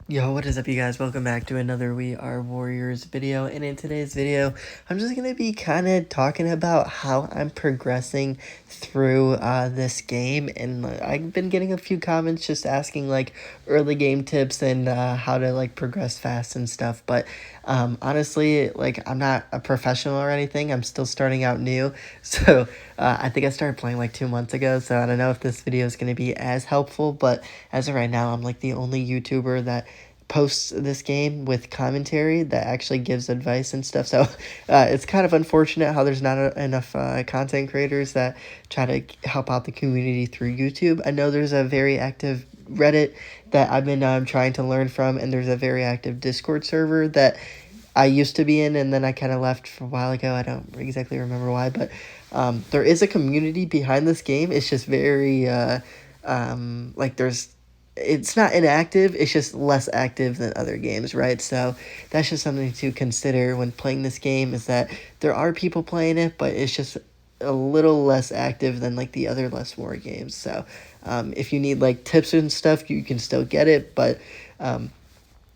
Yo, what is up, you guys? Welcome back to another We Are Warriors video. And in today's video, I'm just going to be kind of talking about how I'm progressing through this game. And I've been getting a few comments just asking like early game tips and how to like progress fast and stuff. But honestly, like I'm not a professional or anything. I'm still starting out new. So I think I started playing like 2 months ago. So I don't know if this video is going to be as helpful. But as of right now, I'm like the only YouTuber that posts this game with commentary that actually gives advice and stuff. So it's kind of unfortunate how there's not enough content creators that try to help out the community through YouTube. I know there's a very active Reddit that I've been trying to learn from, and there's a very active Discord server that I used to be in, and then I kind of left for a while ago. I don't exactly remember why, but there is a community behind this game. It's just very like there's it's not inactive, it's just less active than other games, right? So that's just something to consider when playing this game, is that there are people playing it, but it's just a little less active than like the other less war games. So if you need like tips and stuff, you can still get it, but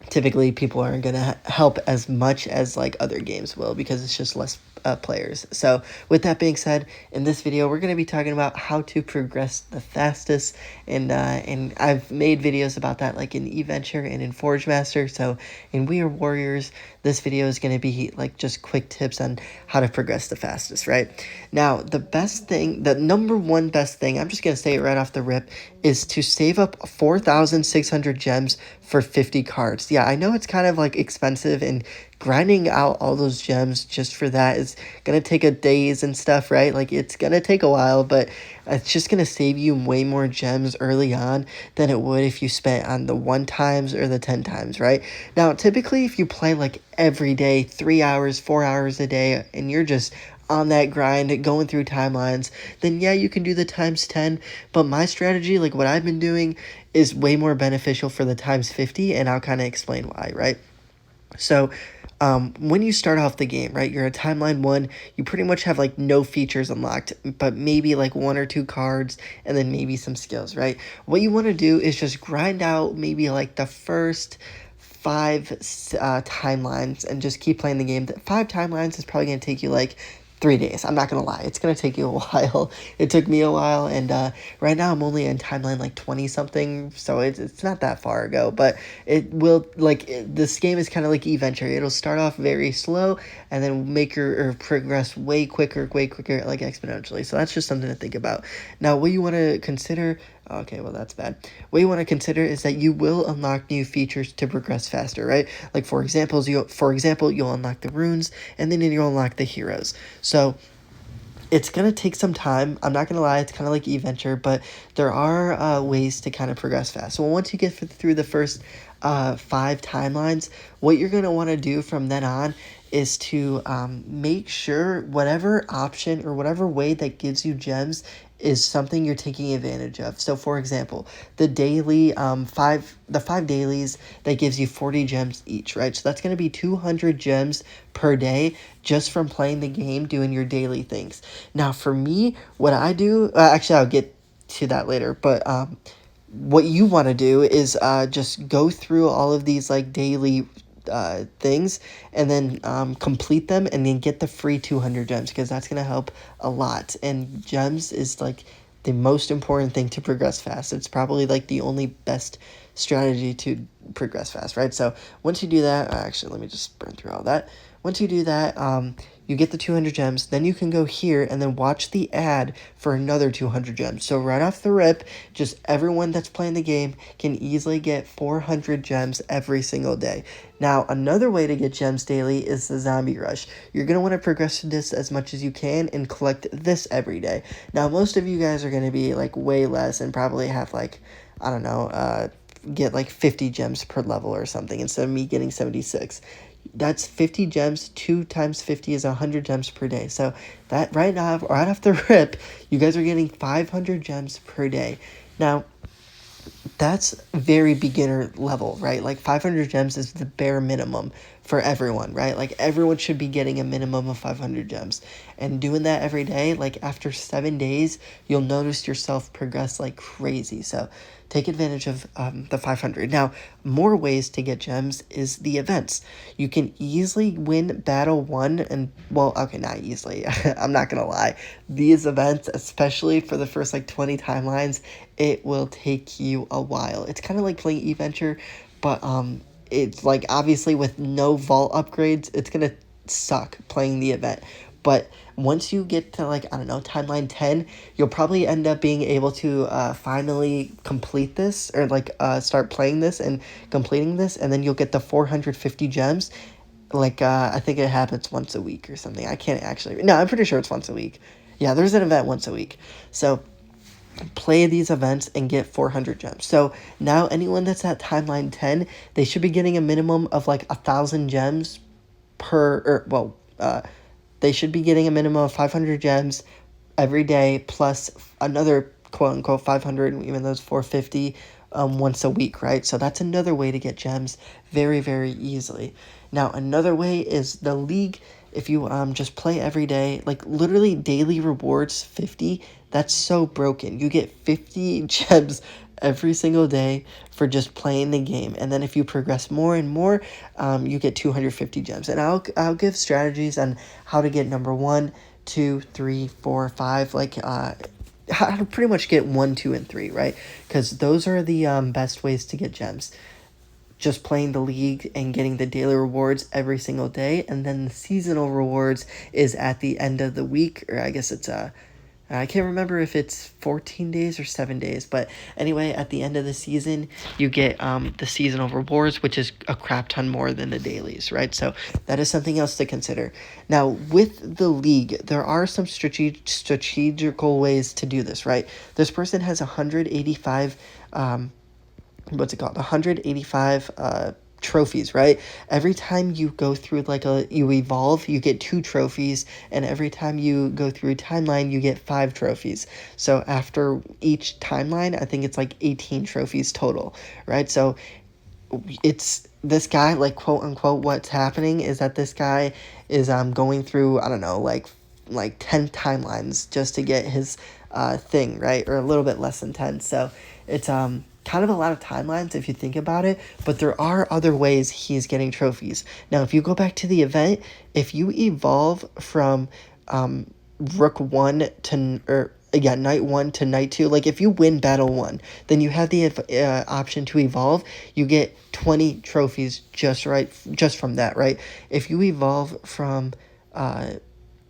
typically people aren't going to help as much as like other games will, because it's just less players. So with that being said, in this video we're going to be talking about how to progress the fastest, and I've made videos about that like in eatventure and in Forge Master. So in We Are Warriors, this video is going to be like just quick tips on how to progress the fastest. Right now, the number one best thing, I'm just going to say it right off the rip, is to save up 4,600 gems for 50 cards. Yeah, I know it's kind of like expensive, and grinding out all those gems just for that is gonna take a days and stuff, right? Like it's gonna take a while, but it's just gonna save you way more gems early on than it would if you spent on the 1 times or the 10 times, right? Now, typically if you play like every day, 3 hours, 4 hours a day, and you're just on that grind, going through timelines, then yeah, you can do the times 10. But my strategy, like what I've been doing, is way more beneficial for the times 50, and I'll kind of explain why, right? So when you start off the game, right, you're a timeline 1, you pretty much have like no features unlocked, but maybe like 1 or 2 cards, and then maybe some skills, right? What you want to do is just grind out maybe like the first 5 timelines and just keep playing the game. That 5 timelines is probably going to take you like 3 days. I'm not gonna lie, it's gonna take you a while. It took me a while, and right now I'm only in timeline like 20 something, so it's not that far ago. But it will this game is kind of like eventure. It'll start off very slow and then make your progress way quicker, like exponentially. So that's just something to think about. Now, what you want to consider. Okay, well, that's bad. What you want to consider is that you will unlock new features to progress faster, right? Like for example, you'll unlock the runes, and then you'll unlock the heroes. So it's going to take some time. I'm not going to lie, it's kind of like eventure, but there are ways to kind of progress fast. So once you get through the first 5 timelines, what you're going to want to do from then on is to make sure whatever option or whatever way that gives you gems is something you're taking advantage of. So for example, the five dailies that gives you 40 gems each, right? So that's going to be 200 gems per day just from playing the game, doing your daily things. Now for me, what I do, actually I'll get to that later, but what you want to do is just go through all of these like daily things, and then complete them, and then get the free 200 gems, because that's going to help a lot. And gems is like the most important thing to progress fast. It's probably like the only best strategy to progress fast, right? So once you do that, actually let me just burn through all that. Once you do that, you get the 200 gems, then you can go here and then watch the ad for another 200 gems. So right off the rip, just everyone that's playing the game can easily get 400 gems every single day. Now, another way to get gems daily is the zombie rush. You're going to want to progress this as much as you can and collect this every day. Now, most of you guys are going to be like way less and probably have like, I don't know, get like 50 gems per level or something, instead of me getting 76. That's 50 gems. 2 times 50 is 100 gems per day. So that right off the rip, you guys are getting 500 gems per day. Now, that's very beginner level, right? Like 500 gems is the bare minimum for everyone, right? Like everyone should be getting a minimum of 500 gems. And doing that every day, like after 7 days, you'll notice yourself progress like crazy. So take advantage of the 500. Now, more ways to get gems is the events. You can easily win battle 1 and, well, okay, not easily. I'm not gonna lie. These events, especially for the first like 20 timelines, it will take you a while. It's kind of like playing eatventure, but it's like obviously with no vault upgrades, it's gonna suck playing the event. But once you get to like, I don't know, timeline 10, you'll probably end up being able to finally complete this, or like start playing this and completing this, and then you'll get the 450 gems. Like I think it happens once a week or something. I can't actually, no, I'm pretty sure it's once a week. Yeah, there's an event once a week. So play these events and get 400 gems. So now anyone that's at timeline 10, they should be getting a minimum of like 1,000 gems per, or well, they should be getting a minimum of 500 gems every day, plus another quote unquote 500, even though it's 450 once a week, right? So that's another way to get gems very, very easily. Now, another way is the league. If you just play every day, like literally daily rewards 50, that's so broken. You get 50 gems every single day for just playing the game, and then if you progress more and more, you get 250 gems. And I'll give strategies on how to get number 1, 2, 3, 4, 5, like how to pretty much get 1, 2, and 3, right? Because those are the best ways to get gems. Just playing the league and getting the daily rewards every single day, and then the seasonal rewards is at the end of the week, or I guess it's I can't remember if it's 14 days or 7 days, but anyway, at the end of the season, you get the seasonal rewards, which is a crap ton more than the dailies, right? So that is something else to consider. Now, with the league, there are some strategical ways to do this, right? This person has 185 what's it called, 185 trophies, right? Every time you go through like you evolve, you get 2 trophies, and every time you go through a timeline, you get 5 trophies. So after each timeline, I think it's like 18 trophies total, right? So it's this guy, like, quote unquote, what's happening is that this guy is going through, I don't know, like 10 timelines just to get his thing, right? Or a little bit less than 10. So it's kind of a lot of timelines if you think about it, but there are other ways he's getting trophies. Now, if you go back to the event, if you evolve from Rook 1 to, or yeah, Night 1 to Night 2, like if you win Battle 1, then you have the option to evolve. You get 20 trophies just from that, right? If you evolve from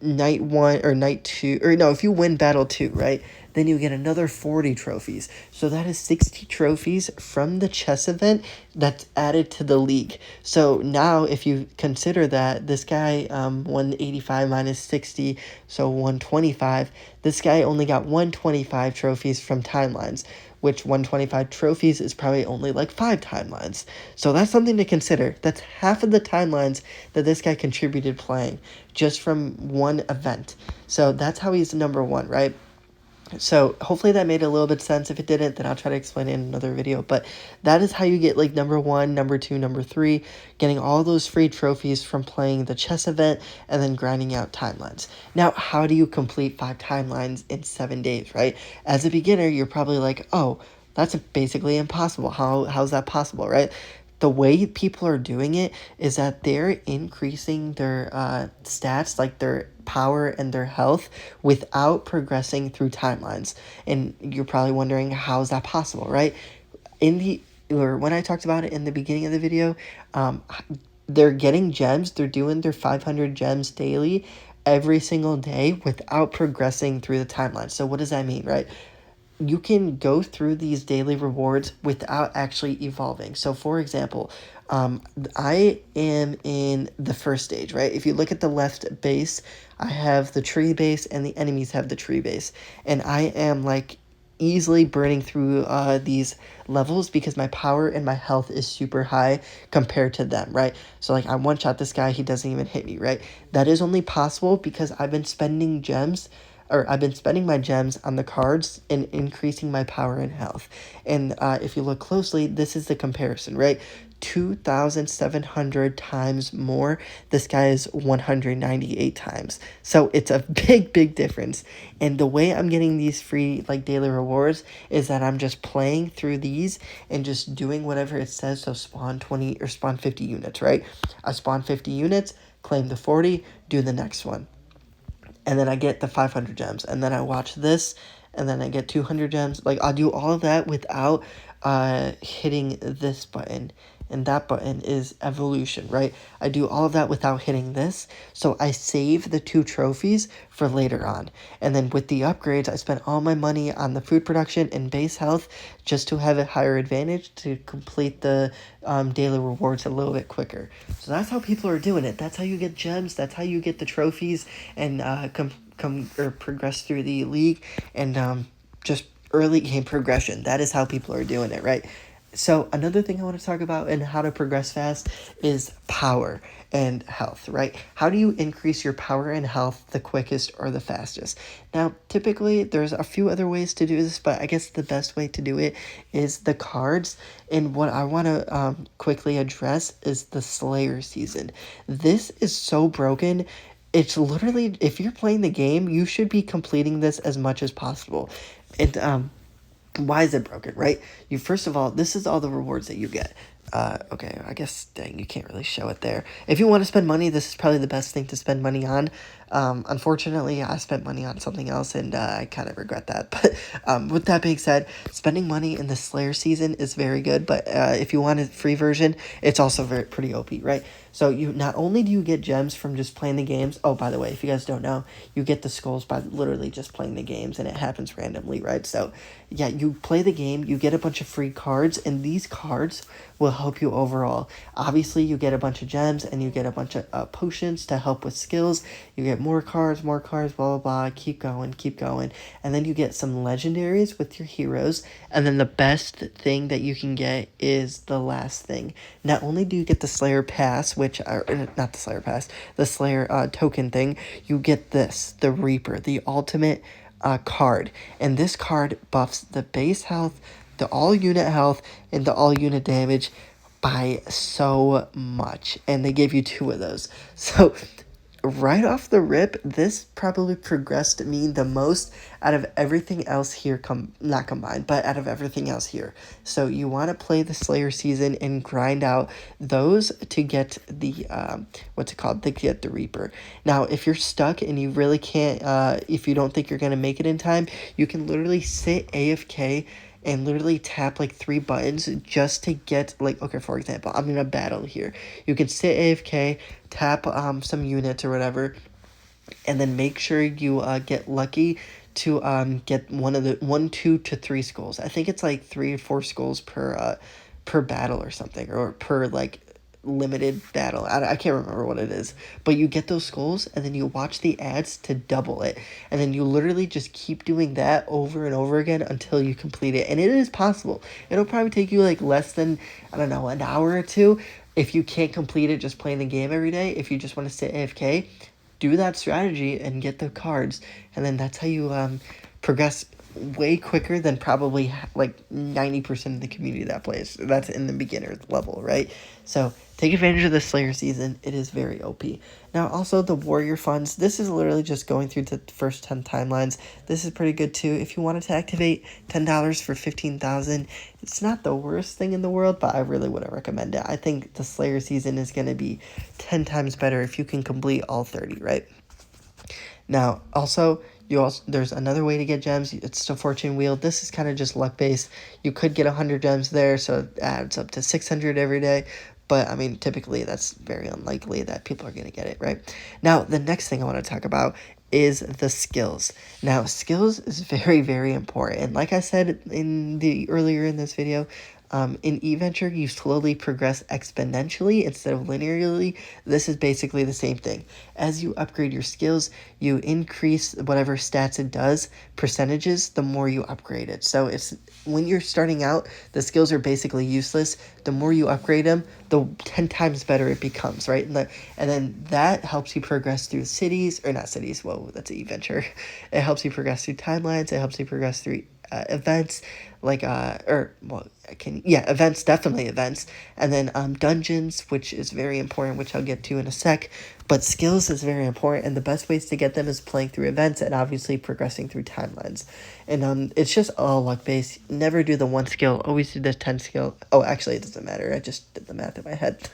Night 1 or Night 2, or no, if you win Battle 2, right, then you get another 40 trophies. So that is 60 trophies from the chess event that's added to the league. So now if you consider that this guy 185 minus 60, so 125, this guy only got 125 trophies from timelines, which 125 trophies is probably only like 5 timelines. So that's something to consider. That's half of the timelines that this guy contributed playing just from one event. So that's how he's number 1, right? So hopefully that made a little bit of sense. If it didn't, then I'll try to explain it in another video. But that is how you get like number 1, number 2, number 3, getting all those free trophies from playing the chess event and then grinding out timelines. Now, how do you complete 5 timelines in 7 days, right? As a beginner, you're probably like, oh, that's basically impossible. How's that possible, right? The way people are doing it is that they're increasing their stats, like their power and their health, without progressing through timelines. And you're probably wondering, how is that possible, right? When I talked about it in the beginning of the video, they're getting gems. They're doing their 500 gems daily every single day without progressing through the timeline. So what does that mean, right? You can go through these daily rewards without actually evolving. So for example, I am in the first stage, right? If you look at the left base, I have the tree base and the enemies have the tree base. And I am like easily burning through these levels because my power and my health is super high compared to them, right? So like I one-shot this guy, he doesn't even hit me, right? That is only possible because I've been spending gems or I've been spending my gems on the cards and increasing my power and health. And if you look closely, this is the comparison, right? 2,700 times more. This guy is 198 times. So it's a big difference. And the way I'm getting these free like daily rewards is that I'm just playing through these and just doing whatever it says. So spawn 20 or spawn 50 units, right? I spawn 50 units, claim the 40, do the next one. And then I get the 500 gems. And then I watch this, and then I get 200 gems. Like, I'll do all of that without hitting this button. And that button is evolution, right? I do all of that without hitting this. So I save the 2 trophies for later on. And then with the upgrades, I spent all my money on the food production and base health just to have a higher advantage to complete the daily rewards a little bit quicker. So that's how people are doing it. That's how you get gems. That's how you get the trophies and come or progress through the league and just early game progression. That is how people are doing it, right? So another thing I want to talk about and how to progress fast is power and health, right? How do you increase your power and health the quickest or the fastest? Now, typically there's a few other ways to do this, but I guess the best way to do it is the cards. And what I want to quickly address is the Slayer season. This is so broken. It's literally, if you're playing the game, you should be completing this as much as possible. And why is it broken, right? You first of all, this is all the rewards that you get. Okay, I guess, dang, you can't really show it there. If you want to spend money, this is probably the best thing to spend money on. Unfortunately, I spent money on something else, and I kind of regret that. But with that being said, spending money in the Slayer season is very good. But if you want a free version, it's also pretty OP, right? So you not only do you get gems from just playing the games. Oh, by the way, if you guys don't know, you get the skulls by literally just playing the games, and it happens randomly, right? So yeah, you play the game, you get a bunch of free cards, and these cards will help you overall. Obviously, you get a bunch of gems, and you get a bunch of potions to help with skills. You get more cards, blah, blah, blah, keep going. And then you get some legendaries with your heroes. And then the best thing that you can get is the last thing. Not only do you get the Slayer Pass, not the Slayer Pass, the Slayer token thing, you get this, the Reaper, the ultimate card. And this card buffs the base health, the all unit health, and the all unit damage by so much. And they give you 2 of those. So right off the rip, this probably progressed me the most out of everything else here, not combined, but out of everything else here. So you want to play the Slayer season and grind out those to get the, to get the Reaper. Now, if you're stuck and you really can't, if you don't think you're going to make it in time, you can literally sit AFK and literally tap like 3 buttons just to get, like, okay, for example, I'm in a battle here. You can sit AFK, tap some units or whatever, and then make sure you get lucky to get 1, 2 to 3 skulls. I think it's like 3 or 4 skulls per battle or something, or per like limited battle. I can't remember what it is, but you get those skulls and then you watch the ads to double it, and then you literally just keep doing that over and over again until you complete it. And it is possible. It'll probably take you like less than, I don't know, an hour or 2 if you can't complete it just playing the game every day. If you just want to sit AFK, do that strategy and get the cards, and then that's how you progress way quicker than probably like 90% of the community that plays. That's in the beginner level, right? So take advantage of the Slayer season. It is very OP. Now, also the Warrior funds. This is literally just going through the first 10 timelines. This is pretty good too. If you wanted to activate $10 for 15,000, it's not the worst thing in the world, but I really wouldn't recommend it. I think the Slayer season is going to be 10 times better if you can complete all 30, right? Now, also, there's another way to get gems. It's the fortune wheel. This is kind of just luck based. You could get 100 gems there, so it adds up to 600 every day. But, I mean, typically that's very unlikely that people are going to get it, right? Now, the next thing I want to talk about is the skills. Now, skills is very, very important. And like I said earlier in this video, In eatventure, you slowly progress exponentially instead of linearly. This is basically the same thing. As you upgrade your skills, you increase whatever stats it does, percentages, the more you upgrade it. So it's when you're starting out, the skills are basically useless. The more you upgrade them, the 10 times better it becomes, right? And then that helps you progress through cities, or not cities, whoa, that's an eatventure. It helps you progress through timelines, it helps you progress through events, like events, definitely events, and then dungeons, which is very important, which I'll get to in a sec. But skills is very important, and the best ways to get them is playing through events and obviously progressing through timelines. And it's just all luck based. Never do the one skill, always do the 10 skill. Oh, actually it doesn't matter, I just did the math in my head.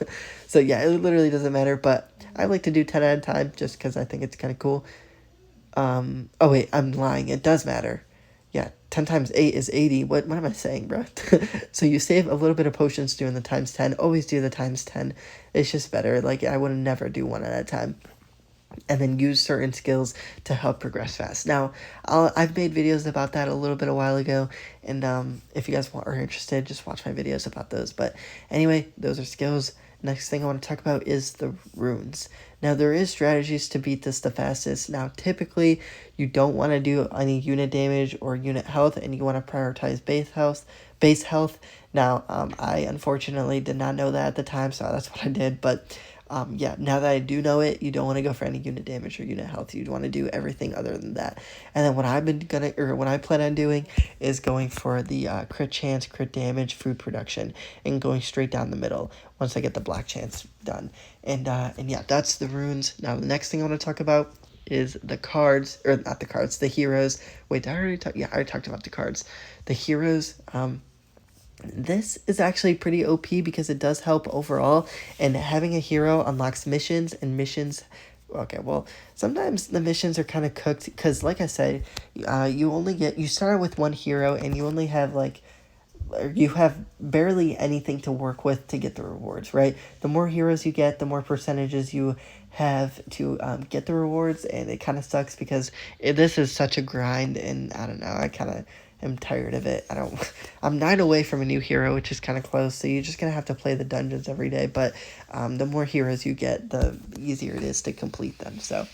So yeah, it literally doesn't matter, but I like to do 10 at a time just because I think it's kind of cool. Oh wait, I'm lying, it does matter. Yeah, 10 times 8 is 80. What am I saying, bro? So you save a little bit of potions doing the times 10. Always do the times 10. It's just better. Like, I would never do one at a time. And then use certain skills to help progress fast. Now, I've made videos about that a little bit a while ago, and if you guys are interested, just watch my videos about those. But anyway, those are skills. Next thing I want to talk about is the runes. Now, there is strategies to beat this the fastest. Now, typically, you don't want to do any unit damage or unit health, and you want to prioritize base health. Base health. Now, I unfortunately did not know that at the time, so that's what I did. But yeah, now that I do know it, you don't want to go for any unit damage or unit health. You want to do everything other than that. And then what I plan on doing is going for the crit chance, crit damage, food production, and going straight down the middle once I get the black chance done. And yeah, that's the runes. Now the next thing I want to talk about is the cards, or not the cards, the heroes. Wait, did I already talk? Yeah, I already talked about the cards. The heroes. This is actually pretty OP because it does help overall, and having a hero unlocks missions, and missions, okay, well, sometimes the missions are kind of cooked because, like I said, you start with one hero and you only have you have barely anything to work with to get the rewards, right? The more heroes you get, the more percentages you have to get the rewards, and it kind of sucks because this is such a grind, and I don't know, I kind of am tired of it. I'm 9 away from a new hero, which is kind of close, so you're just gonna have to play the dungeons every day, but the more heroes you get, the easier it is to complete them, so...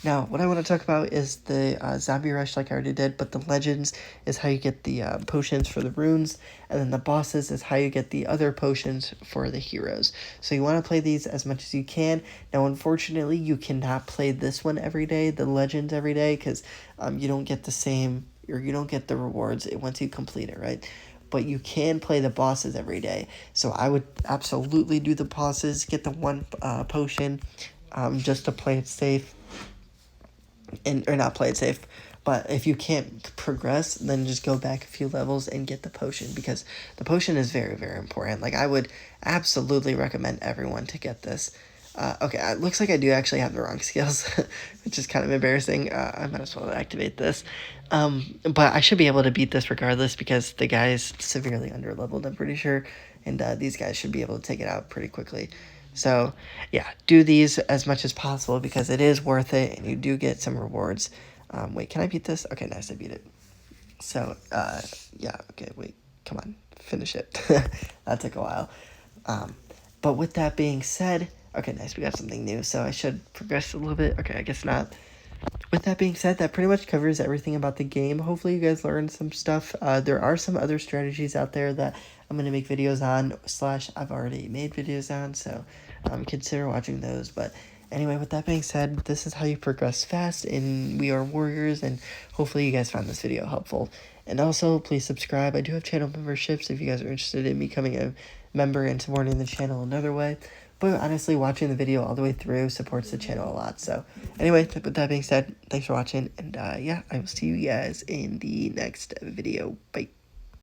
Now, what I want to talk about is the zombie rush, like I already did, but the legends is how you get the potions for the runes, and then the bosses is how you get the other potions for the heroes. So you want to play these as much as you can. Now, unfortunately, you cannot play this one every day, the legends every day, because you don't get the same, or you don't get the rewards once you complete it, right? But you can play the bosses every day. So I would absolutely do the bosses, get the one potion, just to play it safe. Or not play it safe, but if you can't progress, then just go back a few levels and get the potion, because the potion is very, very important. Like, I would absolutely recommend everyone to get this. Okay, it looks like I do actually have the wrong skills, which is kind of embarrassing. I might as well activate this. But I should be able to beat this regardless because the guy is severely under-leveled, I'm pretty sure, and these guys should be able to take it out pretty quickly. So, yeah, do these as much as possible because it is worth it, and you do get some rewards. Wait, can I beat this? Okay, nice, I beat it. So, yeah, okay, wait, come on, finish it. That took a while. But with that being said, okay, nice, we got something new, so I should progress a little bit. Okay, I guess not. With that being said, that pretty much covers everything about the game. Hopefully you guys learned some stuff. There are some other strategies out there that I'm going to make videos on, / I've already made videos on, so consider watching those. But anyway, with that being said, this is how you progress fast in We Are Warriors, and hopefully you guys found this video helpful. And also, please subscribe. I do have channel memberships if you guys are interested in becoming a member and supporting the channel another way. But honestly, watching the video all the way through supports the channel a lot. So anyway, with that being said, thanks for watching. And yeah, I will see you guys in the next video. Bye.